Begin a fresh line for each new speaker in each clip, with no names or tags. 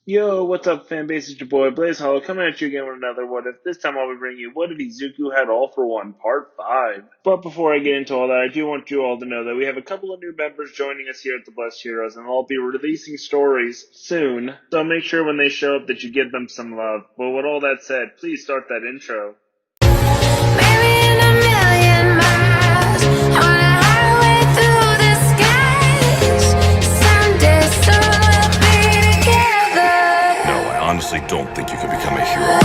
Yo, what's up, fan base? It's your boy Blaze Hollow coming at you again with another What If. This time I'll be bringing you What If Izuku Had All for One, Part 5. But before I get into all that, I do want you all to know that we have a couple of new members joining us here at the Blessed Heroes, and I'll be releasing stories soon. So make sure when they show up that you give them some love. But with all that said, please start that intro.
I honestly don't think you can become a hero.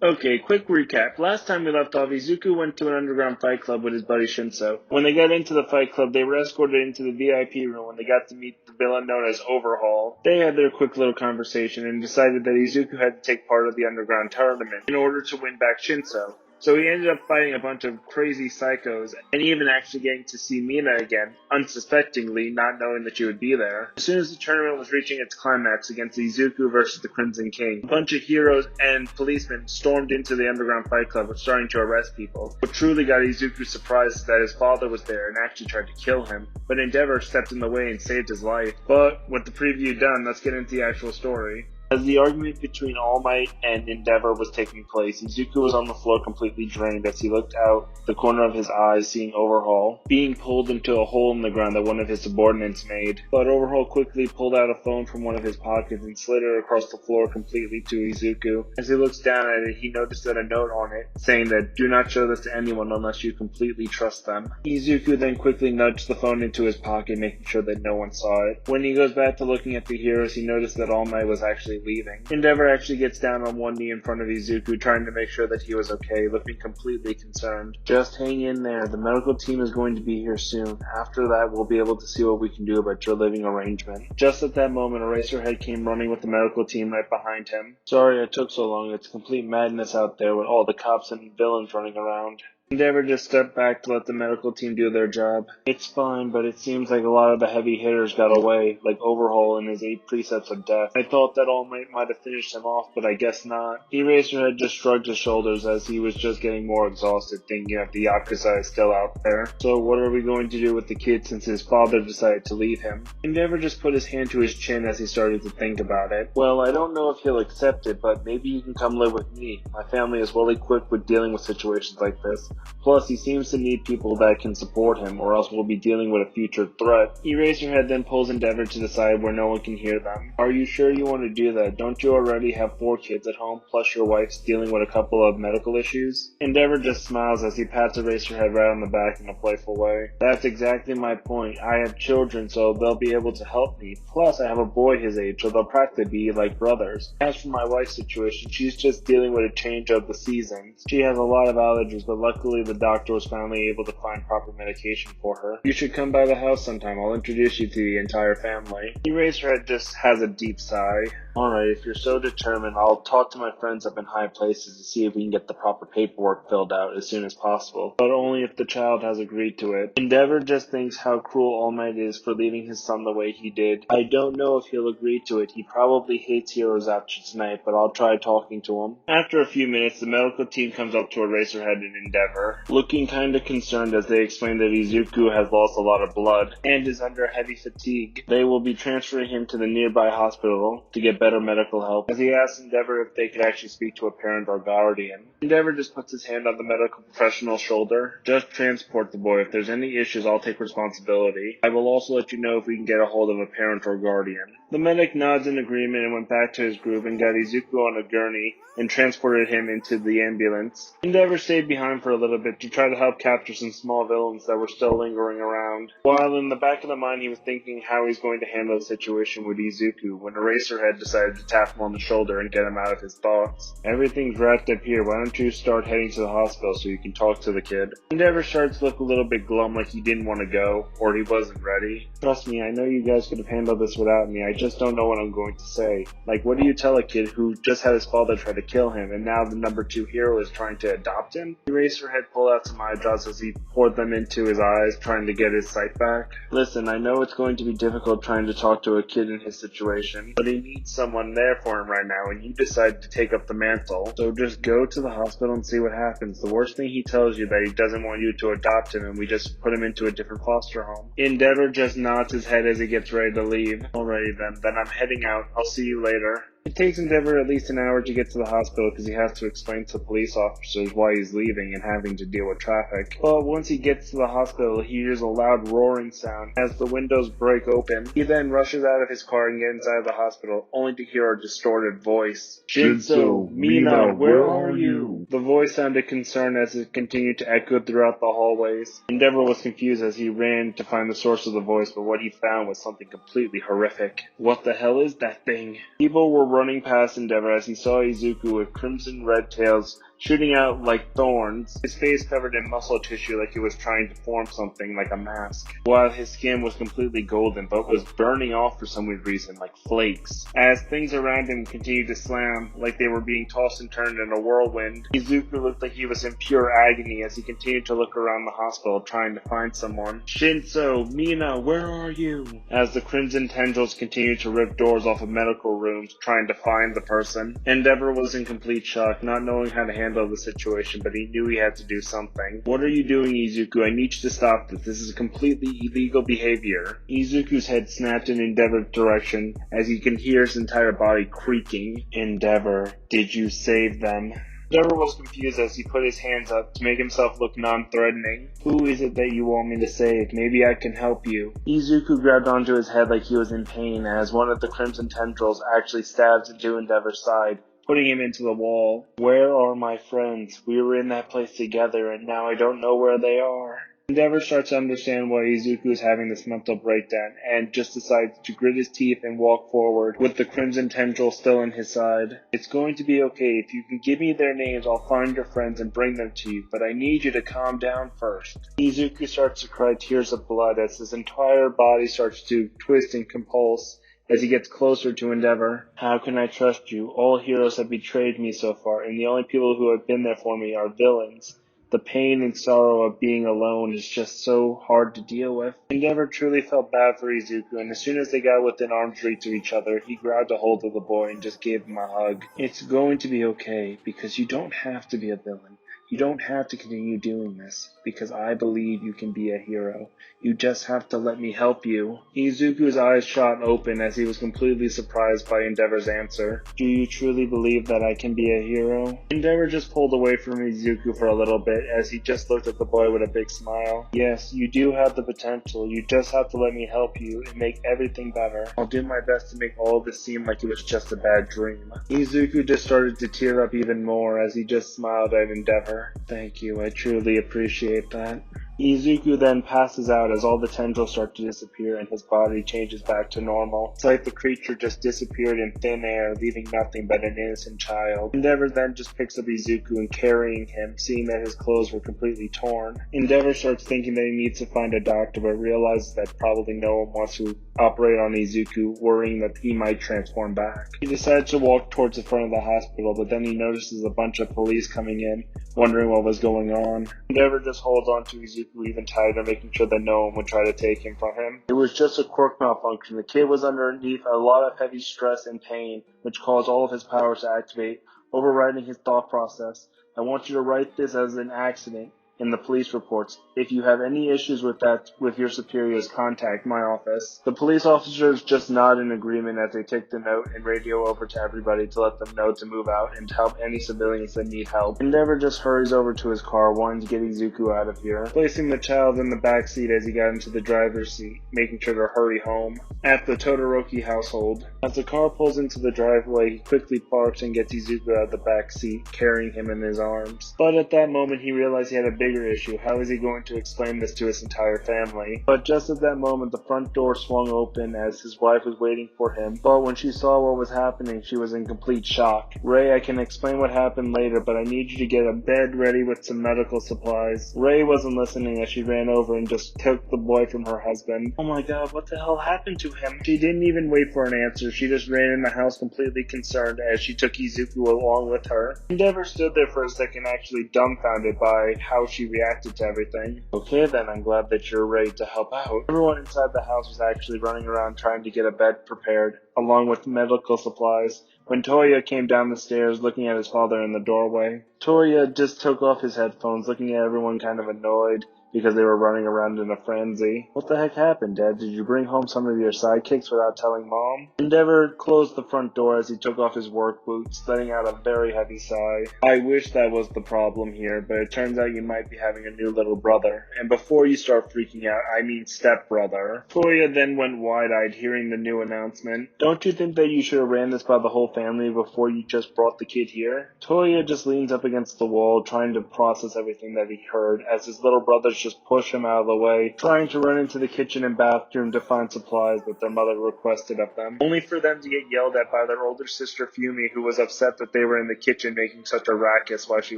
Okay, quick recap. Last time we left off, Izuku went to an underground fight club with his buddy Shinso. When they got into the fight club, they were escorted into the VIP room when they got to meet the villain known as Overhaul. They had their quick little conversation and decided that Izuku had to take part of the underground tournament in order to win back Shinso. So he ended up fighting a bunch of crazy psychos, and even actually getting to see Mina again, unsuspectingly, not knowing that she would be there. As soon as the tournament was reaching its climax against Izuku versus the Crimson King, a bunch of heroes and policemen stormed into the underground fight club, starting to arrest people. What truly got Izuku surprised is that his father was there and actually tried to kill him, but Endeavor stepped in the way and saved his life. But with the preview done, let's get into the actual story. As the argument between All Might and Endeavor was taking place, Izuku was on the floor completely drained as he looked out the corner of his eyes, seeing Overhaul being pulled into a hole in the ground that one of his subordinates made. But Overhaul quickly pulled out a phone from one of his pockets and slid it across the floor completely to Izuku. As he looks down at it, he noticed that a note on it saying that do not show this to anyone unless you completely trust them. Izuku then quickly nudged the phone into his pocket, making sure that no one saw it. When he goes back to looking at the heroes, he noticed that All Might was actually leaving. Endeavor actually gets down on one knee in front of Izuku, trying to make sure that he was okay, looking completely concerned. Just hang in there, the medical team is going to be here soon. After that, we'll be able to see what we can do about your living arrangement. Just at that moment, Eraserhead came running with the medical team right behind him. Sorry it took so long, it's complete madness out there with all the cops and villains running around. Endeavor just stepped back to let the medical team do their job. It's fine, but it seems like a lot of the heavy hitters got away, like Overhaul and his 8 precepts of death. I thought that All Might have finished him off, but I guess not. Eraserhead just shrugged his shoulders as he was just getting more exhausted, thinking that the Yakuza is still out there. So what are we going to do with the kid since his father decided to leave him? Endeavor just put his hand to his chin as he started to think about it. Well, I don't know if he'll accept it, but maybe you can come live with me. My family is well equipped with dealing with situations like this. Plus, he seems to need people that can support him, or else we'll be dealing with a future threat. Eraserhead then pulls Endeavor to the side where no one can hear them. Are you sure you want to do that? Don't you already have 4 kids at home, plus your wife's dealing with a couple of medical issues? Endeavor just smiles as he pats Eraserhead right on the back in a playful way. That's exactly my point. I have children, so they'll be able to help me. Plus, I have a boy his age, so they'll practically be like brothers. As for my wife's situation, she's just dealing with a change of the seasons. She has a lot of allergies, but luckily the doctor was finally able to find proper medication for her. You should come by the house sometime. I'll introduce you to the entire family. Eraserhead just has a deep sigh. Alright, if you're so determined, I'll talk to my friends up in high places to see if we can get the proper paperwork filled out as soon as possible, but only if the child has agreed to it. Endeavor just thinks how cruel All Might is for leaving his son the way he did. I don't know if he'll agree to it. He probably hates heroes after tonight, but I'll try talking to him. After a few minutes, the medical team comes up to Eraserhead and Endeavor, looking kinda concerned as they explain that Izuku has lost a lot of blood and is under heavy fatigue. They will be transferring him to the nearby hospital to get better medical help, as he asks Endeavor if they could actually speak to a parent or guardian. Endeavor just puts his hand on the medical professional's shoulder. Just transport the boy. If there's any issues, I'll take responsibility. I will also let you know if we can get a hold of a parent or guardian. The medic nods in agreement and went back to his group and got Izuku on a gurney and transported him into the ambulance. Endeavor stayed behind for a little bit to try to help capture some small villains that were still lingering around. While in the back of the mind he was thinking how he's going to handle the situation with Izuku when Eraserhead decided to tap him on the shoulder and get him out of his thoughts. Everything's wrapped up here, why don't you start heading to the hospital so you can talk to the kid? Endeavor starts to look a little bit glum, like he didn't want to go, or he wasn't ready. Trust me, I know you guys could have handled this without me, I just don't know what I'm going to say. Like, what do you tell a kid who just had his father try to kill him and now the number 2 hero is trying to adopt him? Eraserhead ahead pulled out some eye drops as he poured them into his eyes, trying to get his sight back. Listen, I know it's going to be difficult trying to talk to a kid in his situation, but he needs someone there for him right now, and you decided to take up the mantle. So just go to the hospital and see what happens. The worst thing he tells you that he doesn't want you to adopt him, and we just put him into a different foster home. Endeavor just nods his head as he gets ready to leave. Alrighty then I'm heading out. I'll see you later. It takes Endeavor at least an hour to get to the hospital because he has to explain to police officers why he's leaving and having to deal with traffic. But once he gets to the hospital, he hears a loud roaring sound as the windows break open. He then rushes out of his car and gets inside the hospital, only to hear a distorted voice. Shinso, Mina, where are you? The voice sounded concerned as it continued to echo throughout the hallways. Endeavor was confused as he ran to find the source of the voice, but what he found was something completely horrific. What the hell is that thing? People were running past Endeavor as he saw Izuku with crimson red tails shooting out like thorns, his face covered in muscle tissue like he was trying to form something like a mask, while his skin was completely golden but was burning off for some weird reason like flakes. As things around him continued to slam like they were being tossed and turned in a whirlwind, Izuku looked like he was in pure agony as he continued to look around the hospital trying to find someone. Shinso, Mina, where are you? As the crimson tendrils continued to rip doors off of medical rooms trying to find the person. Endeavor was in complete shock, not knowing how to handle the situation, but he knew he had to do something. What are you doing, Izuku? I need you to stop this. This is completely illegal behavior. Izuku's head snapped in Endeavor's direction as he could hear his entire body creaking. Endeavor, did you save them? Endeavor was confused as he put his hands up to make himself look non-threatening. Who is it that you want me to save? Maybe I can help you. Izuku grabbed onto his head like he was in pain as one of the crimson tendrils actually stabbed into Endeavor's side, putting him into the wall. Where are my friends? We were in that place together and now I don't know where they are. Endeavor starts to understand why Izuku is having this mental breakdown and just decides to grit his teeth and walk forward with the crimson tendril still in his side. It's going to be okay. If you can give me their names, I'll find your friends and bring them to you, but I need you to calm down first. Izuku starts to cry tears of blood as his entire body starts to twist and convulse as he gets closer to Endeavor. How can I trust you? All heroes have betrayed me so far, and the only people who have been there for me are villains. The pain and sorrow of being alone is just so hard to deal with. Endeavor truly felt bad for Izuku, and as soon as they got within arm's reach of each other, he grabbed a hold of the boy and just gave him a hug. It's going to be okay, because you don't have to be a villain. You don't have to continue doing this, because I believe you can be a hero. You just have to let me help you. Izuku's eyes shot open as he was completely surprised by Endeavor's answer. Do you truly believe that I can be a hero? Endeavor just pulled away from Izuku for a little bit as he just looked at the boy with a big smile. Yes, you do have the potential. You just have to let me help you and make everything better. I'll do my best to make all of this seem like it was just a bad dream. Izuku just started to tear up even more as he just smiled at Endeavor. Thank you, I truly appreciate that. Izuku then passes out as all the tendrils start to disappear and his body changes back to normal. It's like the creature just disappeared in thin air, leaving nothing but an innocent child. Endeavor then just picks up Izuku and carrying him, seeing that his clothes were completely torn. Endeavor starts thinking that he needs to find a doctor, but realizes that probably no one wants to operate on Izuku, worrying that he might transform back. He decides to walk towards the front of the hospital, but then he notices a bunch of police coming in, wondering what was going on. Endeavor just holds on to Izuku even tighter, making sure that no one would try to take him from him. It was just a quirk malfunction. The kid was underneath a lot of heavy stress and pain, which caused all of his powers to activate, overriding his thought process. I want you to write this as an accident in the police reports. If you have any issues with that with your superiors, contact my office. The police officers just nod in agreement as they take the note and radio over to everybody to let them know to move out and to help any civilians that need help. Endeavor just hurries over to his car, wanting to get Izuku out of here, placing the child in the back seat as he got into the driver's seat, making sure to hurry home. At the Todoroki household, as the car pulls into the driveway, he quickly parks and gets Izuku out of the back seat, carrying him in his arms. But at that moment, he realized he had a bigger issue. How is he going to explain this to his entire family? But just at that moment, the front door swung open as his wife was waiting for him. But when she saw what was happening, she was in complete shock. Ray, I can explain what happened later, but I need you to get a bed ready with some medical supplies. Ray wasn't listening as she ran over and just took the boy from her husband. Oh my god, what the hell happened to him? She didn't even wait for an answer. she just ran in the house completely concerned as she took Izuku along with her. Endeavor stood there for a second, actually dumbfounded by how she reacted to everything. Okay then, I'm glad that you're ready to help out. Everyone inside the house was actually running around trying to get a bed prepared, along with medical supplies, when Toya came down the stairs looking at his father in the doorway. Toya just took off his headphones, looking at everyone kind of annoyed because they were running around in a frenzy. What the heck happened, Dad? Did you bring home some of your sidekicks without telling Mom? Endeavor closed the front door as he took off his work boots, letting out a very heavy sigh. I wish that was the problem here, but it turns out you might be having a new little brother. And before you start freaking out, I mean stepbrother. Toya then went wide-eyed hearing the new announcement. Don't you think that you should have ran this by the whole family before you just brought the kid here? Toya just leans up against the wall, trying to process everything that he heard, as his little brothers just push him out of the way, trying to run into the kitchen and bathroom to find supplies that their mother requested of them, only for them to get yelled at by their older sister Fumi, who was upset that they were in the kitchen making such a ruckus while she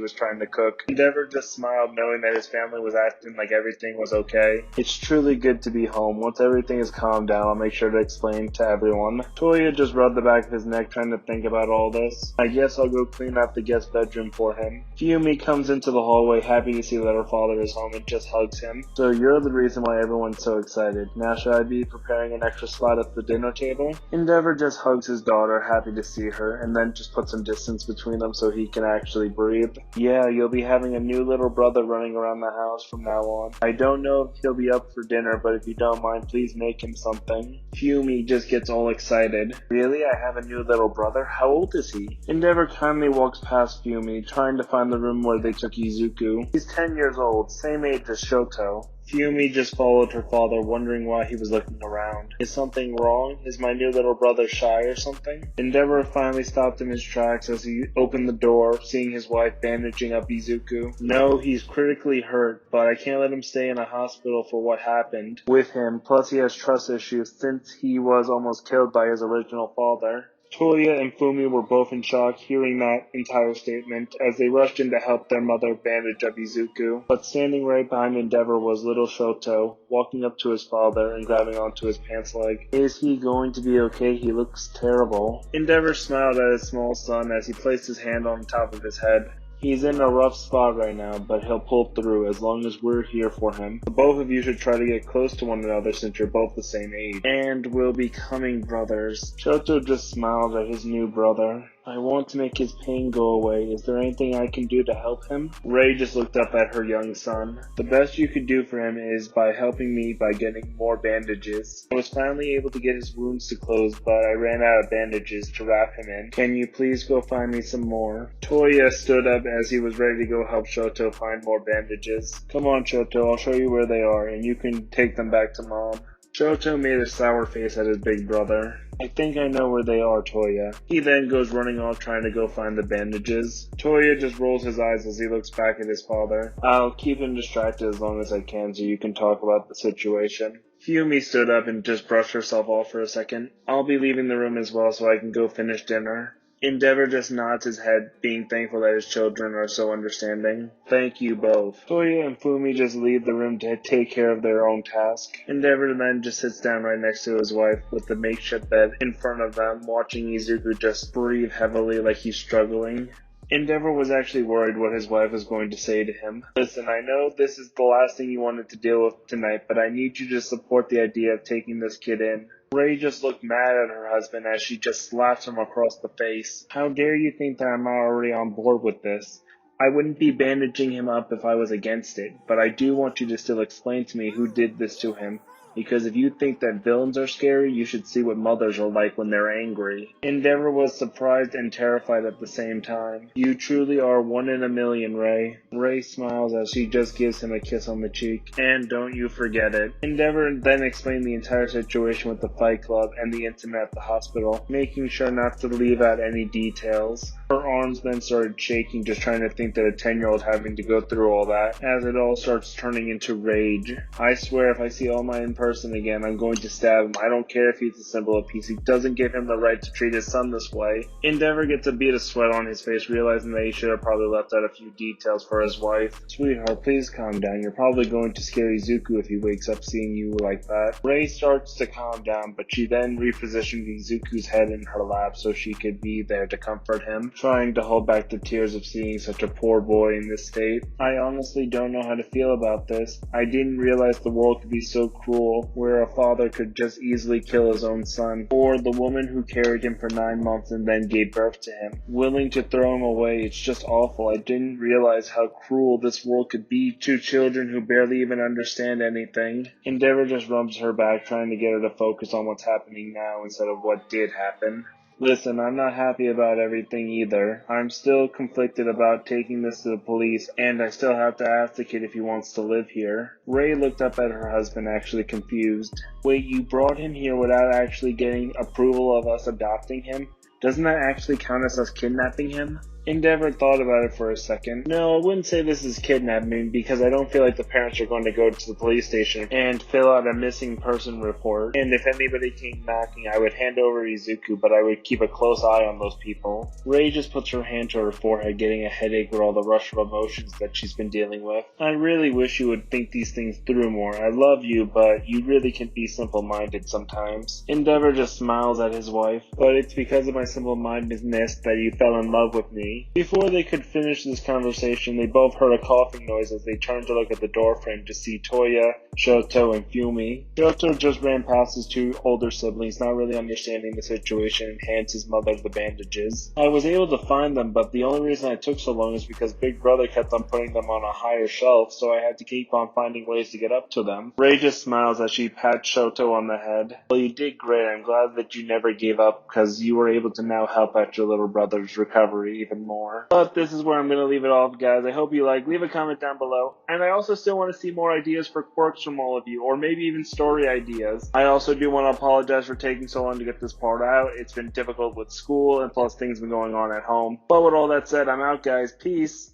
was trying to cook. Endeavor just smiled, knowing that his family was acting like everything was okay. It's truly good to be home. Once everything is calmed down, I'll make sure to explain to everyone. Toya just rubbed the back of his neck, trying to think about all this. I guess I'll go clean out the guest bedroom for him. Fumi comes into the hallway, happy to see that her father is home, and just hugs him. So you're the reason why everyone's so excited. Now should I be preparing an extra spot at the dinner table? Endeavor just hugs his daughter, happy to see her, and then just puts some distance between them so he can actually breathe. Yeah, you'll be having a new little brother running around the house from now on. I don't know if he'll be up for dinner, but if you don't mind, please make him something. Fumi just gets all excited. Really? I have a new little brother? How old is he? Endeavor kindly walks past Fumi, trying to find the room where they took Izuku. He's 10 years old, same age as Shoto. Fumi just followed her father, wondering why he was looking around. Is something wrong? Is my new little brother shy or something? Endeavor finally stopped in his tracks as he opened the door, seeing his wife bandaging up Izuku. No, he's critically hurt, but I can't let him stay in a hospital for what happened with him. Plus he has trust issues since he was almost killed by his original father. Toya and Fumi were both in shock hearing that entire statement as they rushed in to help their mother bandage up Izuku. But standing right behind Endeavor was little Shoto, walking up to his father and grabbing onto his pants leg. Is he going to be okay? He looks terrible. Endeavor smiled at his small son as he placed his hand on top of his head. He's in a rough spot right now, but he'll pull through as long as we're here for him. Both of you should try to get close to one another since you're both the same age. And we're becoming brothers. Shoto just smiled at his new brother. I want to make his pain go away. Is there anything I can do to help him? Rei just looked up at her young son. The best you could do for him is by helping me by getting more bandages. I was finally able to get his wounds to close, but I ran out of bandages to wrap him in. Can you please go find me some more? Toya stood up as he was ready to go help Shoto find more bandages. Come on, Shoto, I'll show you where they are, and you can take them back to Mom. Shoto made a sour face at his big brother. I think I know where they are, Toya. He then goes running off trying to go find the bandages. Toya just rolls his eyes as he looks back at his father. I'll keep him distracted as long as I can so you can talk about the situation. Fumi stood up and just brushed herself off for a second. I'll be leaving the room as well so I can go finish dinner. Endeavor just nods his head, being thankful that his children are so understanding. Thank you both. Toya and Fumi just leave the room to take care of their own task. Endeavor then just sits down right next to his wife with the makeshift bed in front of them, watching Izuku just breathe heavily like he's struggling. Endeavor was actually worried what his wife was going to say to him. Listen, I know this is the last thing you wanted to deal with tonight, but I need you to support the idea of taking this kid in. Rei just looked mad at her husband as she just slapped him across the face. How dare you think that I'm already on board with this? I wouldn't be bandaging him up if I was against it, but I do want you to still explain to me who did this to him. Because if you think that villains are scary, you should see what mothers are like when they're angry. Endeavor was surprised and terrified at the same time. You truly are one in a million, Rei. Rei smiles as she just gives him a kiss on the cheek. And don't you forget it. Endeavor then explained the entire situation with the Fight Club and the incident at the hospital, making sure not to leave out any details. Her arms then started shaking, just trying to think that a 10-year-old having to go through all that, as it all starts turning into rage. I swear if I see all my in-person person again, I'm going to stab him. I don't care if he's a symbol of peace. He doesn't give him the right to treat his son this way. Endeavor gets a bead of sweat on his face, realizing that he should have probably left out a few details for his wife. Sweetheart, please calm down. You're probably going to scare Izuku if he wakes up seeing you like that. Rei starts to calm down, but she then repositioned Izuku's head in her lap so she could be there to comfort him, trying to hold back the tears of seeing such a poor boy in this state. I honestly don't know how to feel about this. I didn't realize the world could be so cruel, where a father could just easily kill his own son, or the woman who carried him for 9 months and then gave birth to him, willing to throw him away. It's just awful. I didn't realize how cruel this world could be to children who barely even understand anything. Endeavor just rubs her back, trying to get her to focus on what's happening now instead of what did happen. Listen, I'm not happy about everything either. I'm still conflicted about taking this to the police, and I still have to ask the kid if he wants to live here. Rei looked up at her husband, actually confused. Wait, you brought him here without actually getting approval of us adopting him? Doesn't that actually count as us kidnapping him? Endeavor thought about it for a second. No, I wouldn't say this is kidnapping because I don't feel like the parents are going to go to the police station and fill out a missing person report. And if anybody came knocking, I would hand over Izuku, but I would keep a close eye on those people. Rei just puts her hand to her forehead, getting a headache with all the rush of emotions that she's been dealing with. I really wish you would think these things through more. I love you, but you really can be simple-minded sometimes. Endeavor just smiles at his wife. But it's because of my simple-mindedness that you fell in love with me. Before they could finish this conversation, they both heard a coughing noise as they turned to look at the doorframe to see Toya, Shoto, and Fumi. Shoto just ran past his two older siblings, not really understanding the situation, and hands his mother the bandages. I was able to find them, but the only reason I took so long is because Big Brother kept on putting them on a higher shelf, so I had to keep on finding ways to get up to them. Rei just smiles as she pats Shoto on the head. Well, you did great. I'm glad that you never gave up, because you were able to now help out your little brother's recovery even more. But this is where I'm going to leave it off, guys. I hope you leave a comment down below. And I also still want to see more ideas for quirks from all of you, or maybe even story ideas. I also do want to apologize for taking so long to get this part out. It's been difficult with school, and plus things have been going on at home. But with all that said, I'm out, guys. Peace.